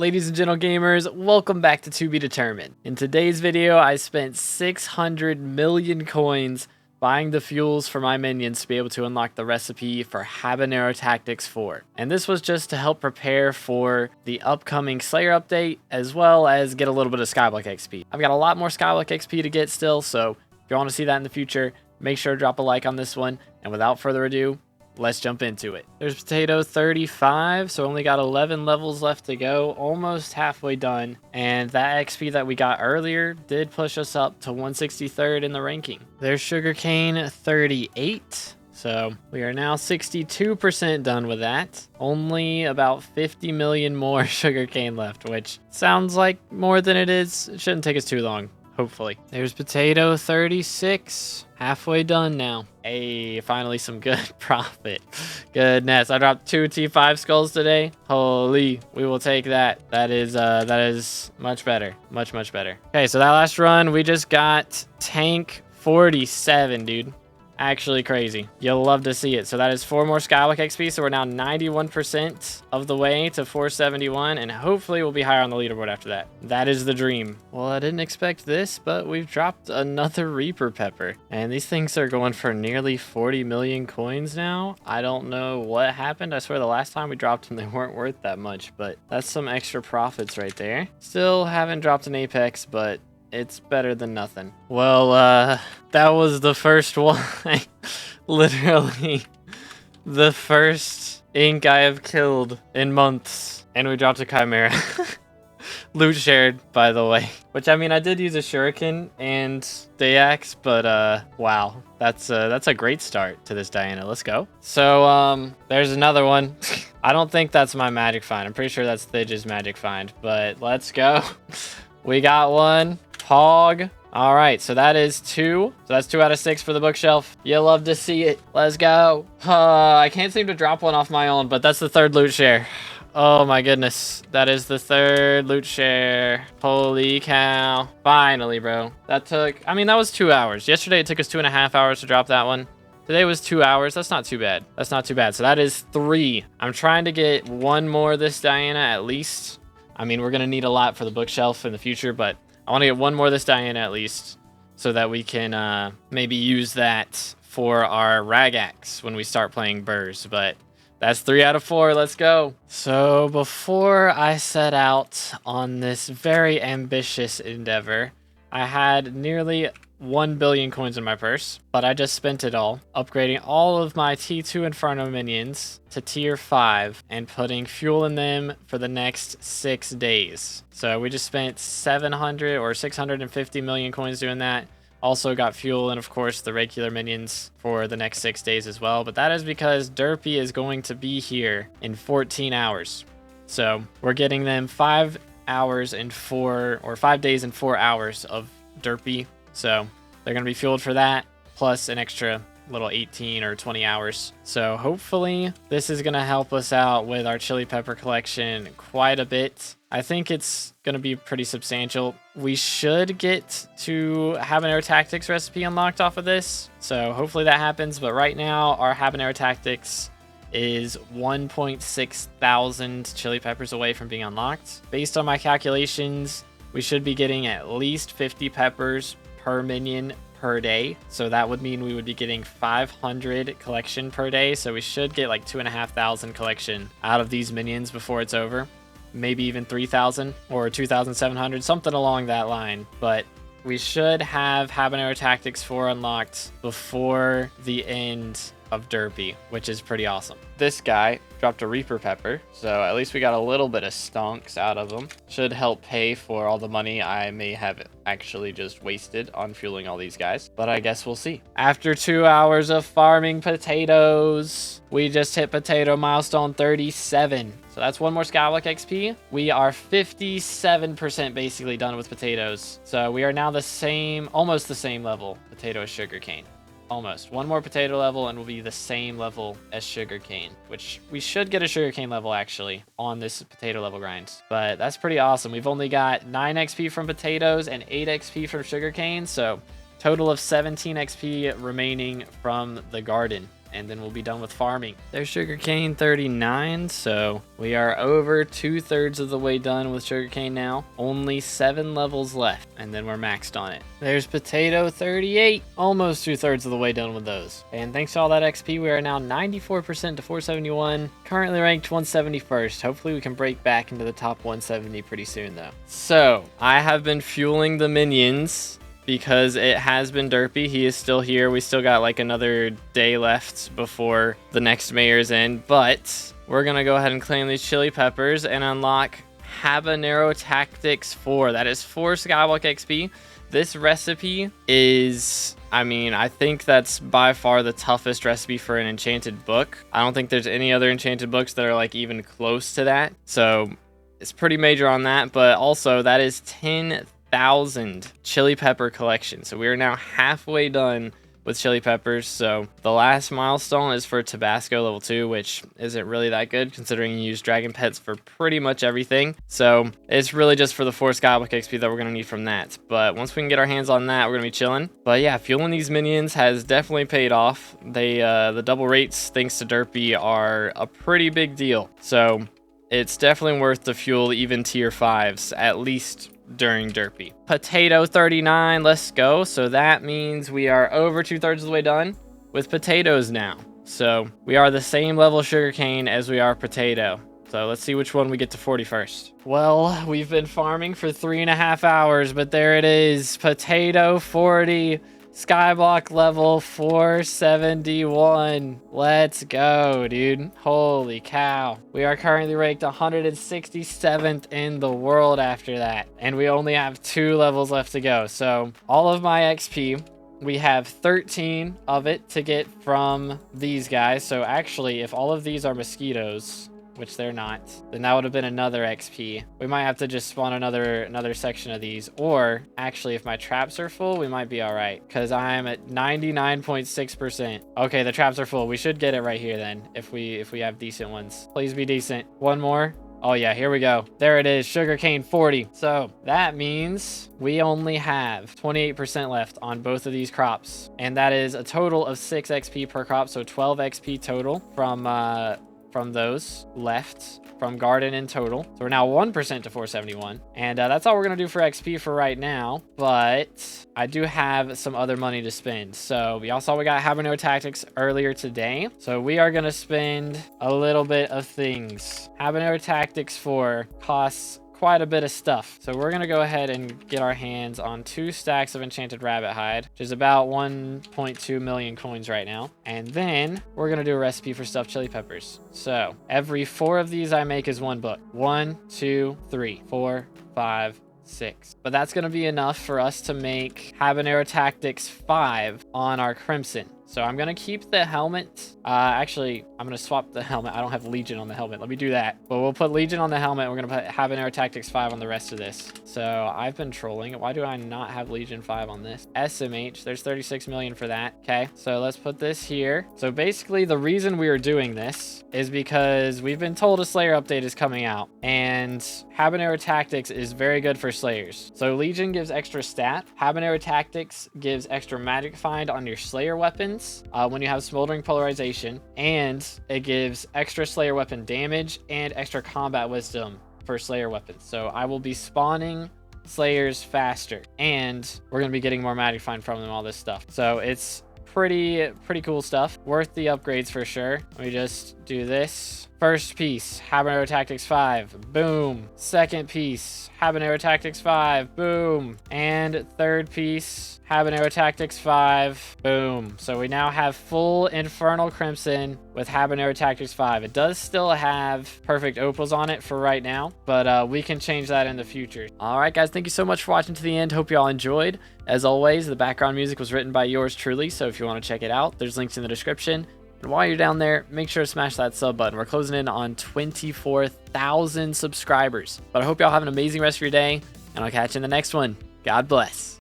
Ladies and gentle gamers, welcome back to Be Determined. In today's video, I spent 600 million coins buying the fuels for my minions to be able to unlock the recipe for Habanero Tactics 4. And this was just to help prepare for the upcoming Slayer update, as well as get a little bit of SkyBlock XP. I've got a lot more SkyBlock XP to get still, so if you want to see that in the future, make sure to drop a like on this one. And without further ado, let's jump into it. There's potato 35, so only got 11 levels left to go, almost halfway done. And that XP that we got earlier did push us up to 163rd in the ranking. There's sugarcane 38, so we are now 62% done with that. Only about 50 million more sugarcane left, which sounds like more than it is. It shouldn't take us too long, hopefully. There's potato 36. Halfway done now. Hey, finally some good profit. Goodness, I dropped 2 T5 skulls today. Holy, we will take that. That is much better. Much better. Okay, so that last run, we just got tank 47, dude. Actually crazy. You'll love to see it. So that is 4 more SkyBlock XP. So we're now 91% of the way to 471, and hopefully we'll be higher on the leaderboard after that. That is the dream. Well, I didn't expect this, but we've dropped another Reaper Pepper, and these things are going for nearly 40 million coins now. I don't know what happened. I swear the last time we dropped them, they weren't worth that much, but that's some extra profits right there. Still haven't dropped an Apex, but it's better than nothing. Well, that was the first one. Literally the first ink I have killed in months. And we dropped a Chimera. Loot shared, by the way. Which, I mean, I did use a Shuriken and Dayax, but wow. That's a great start to this Diana. Let's go. So, there's another one. I don't think that's my magic find. I'm pretty sure that's Thidge's magic find, but let's go. We got one. Pog. All right, so that is 2. So that's 2 out of 6 for the bookshelf. You'll love to see it. Let's go. I can't seem to drop one off my own, but that's the 3rd loot share. Oh my goodness. That is the 3rd loot share. Holy cow. Finally, bro. That took, I mean, that was 2 hours. Yesterday, it took us 2.5 hours to drop that one. Today was 2 hours. That's not too bad. That's not too bad. So that is 3. I'm trying to get one more this Diana at least. I mean, we're going to need a lot for the bookshelf in the future, but I want to get one more this Diana at least, so that we can maybe use that for our Ragax when we start playing Burrs. But that's 3 out of 4. Let's go. So before I set out on this very ambitious endeavor, I had nearly 1 billion coins in my purse, but I just spent it all upgrading all of my T2 Inferno minions to tier 5 and putting fuel in them for the next 6 days. So we just spent 700 or 650 million coins doing that. Also got fuel and of course the regular minions for the next 6 days as well. But that is because Derpy is going to be here in 14 hours. So we're getting them 5 hours and 4 or 5 days and 4 hours of Derpy. So they're going to be fueled for that, plus an extra little 18 or 20 hours. So hopefully this is going to help us out with our chili pepper collection quite a bit. I think it's going to be pretty substantial. We should get to Habanero Tactics recipe unlocked off of this. So hopefully that happens. But right now our Habanero Tactics is 1.6 thousand chili peppers away from being unlocked. Based on my calculations, we should be getting at least 50 peppers per minion per day. So that would mean we would be getting 500 collection per day. So we should get like 2,500 collection out of these minions before it's over. Maybe even 3,000 or 2,700, something along that line. But we should have Habanero Tactics 4 unlocked before the end of Derpy, which is pretty awesome. This guy dropped a Reaper Pepper, so at least we got a little bit of stonks out of them. Should help pay for all the money I may have actually just wasted on fueling all these guys, but I guess we'll see. After 2 hours of farming potatoes, we just hit potato milestone 37. So that's 1 more SkyBlock XP. We are 57% basically done with potatoes. So we are now the same, almost the same level potato as sugarcane. Almost. 1 more potato level and we'll be the same level as sugarcane, which we should get a sugarcane level actually on this potato level grind. But that's pretty awesome. We've only got 9 XP from potatoes and 8 XP from sugarcane. So total of 17 XP remaining from the garden. and then we'll be done with farming. There's sugarcane 39, so we are over 2/3 of the way done with sugarcane now. Only 7 levels left, and then we're maxed on it. There's potato 38, almost 2/3 of the way done with those. And thanks to all that XP, we are now 94% to 471, currently ranked 171st. Hopefully we can break back into the top 170 pretty soon though. So I have been fueling the minions because it has been derpy. He is still here. We still got like another day left before the next mayor's end, but we're gonna go ahead and claim these chili peppers and unlock Habanero Tactics 4. That is 4 SkyBlock XP. This recipe is, I mean, I think that's by far the toughest recipe for an enchanted book. I don't think there's any other enchanted books that are like even close to that. So it's pretty major on that, but also that is 10,000 chili pepper collection. So we are now halfway done with chili peppers. So the last milestone is for Tabasco level 2, which isn't really that good considering you use dragon pets for pretty much everything. So it's really just for the 4 SkyBlock XP that we're going to need from that. But once we can get our hands on that, we're going to be chilling. But yeah, fueling these minions has definitely paid off. They the double rates thanks to Derpy are a pretty big deal. So it's definitely worth to fuel even tier 5s, at least during derpy. Potato 39, let's go. So that means we are over 2/3 of the way done with potatoes now. So we are the same level sugarcane as we are potato. So let's see which one we get to 40 first. Well, we've been farming for 3.5 hours, but there it is. Potato 40. SkyBlock level 471. Let's go, dude. Holy cow. We are currently ranked 167th in the world after that. And we only have 2 levels left to go. So all of my XP, we have 13 of it to get from these guys. So actually, if all of these are mosquitoes, which they're not, then that would have been another XP. We might have to just spawn another section of these, or actually if my traps are full, we might be all right because I'm at 99.6%. Okay, the traps are full. We should get it right here then if we have decent ones. Please be decent. One more. Oh yeah, here we go. There it is, sugarcane 40. So that means we only have 28% left on both of these crops, and that is a total of 6 XP per crop, so 12 XP total from those left from garden in total. So we're now 1% to 471. And that's all we're going to do for XP for right now. But I do have some other money to spend. So we all saw we got Habanero Tactics earlier today. So we are going to spend a little bit of things. Habanero Tactics 4 costs quite a bit of stuff. So we're going to go ahead and get our hands on 2 stacks of enchanted rabbit hide, which is about 1.2 million coins right now. And then we're going to do a recipe for stuffed chili peppers. So every 4 of these I make is 1 book. 1, 2, 3, 4, 5, 6. But that's going to be enough for us to make Habanero Tactics 5 on our Crimson. So I'm going to keep the helmet. Actually, I'm going to swap the helmet. I don't have Legion on the helmet. Let me do that. But we'll put Legion on the helmet. We're going to put Habanero Tactics 5 on the rest of this. So I've been trolling. Why do I not have Legion 5 on this? SMH. There's 36 million for that. Okay. So let's put this here. So basically the reason we are doing this is because we've been told a Slayer update is coming out. And Habanero Tactics is very good for Slayers. So Legion gives extra stat. Habanero Tactics gives extra magic find on your Slayer weapons when you have Smoldering Polarization, and it gives extra Slayer weapon damage and extra combat wisdom for Slayer weapons. So I will be spawning Slayers faster, and we're going to be getting more magic find from them, all this stuff. So it's pretty cool stuff. Worth the upgrades for sure. Let me just do this. First piece, Habanero Tactics 5, boom. Second piece, Habanero Tactics 5, boom. And third piece, Habanero Tactics 5, boom. So we now have full Infernal Crimson with Habanero Tactics 5. It does still have perfect opals on it for right now, but we can change that in the future. All right, guys, thank you so much for watching to the end. Hope you all enjoyed. As always, the background music was written by yours truly, so if you want to check it out, there's links in the description. And while you're down there, make sure to smash that sub button. We're closing in on 24,000 subscribers. But I hope y'all have an amazing rest of your day, and I'll catch you in the next one. God bless.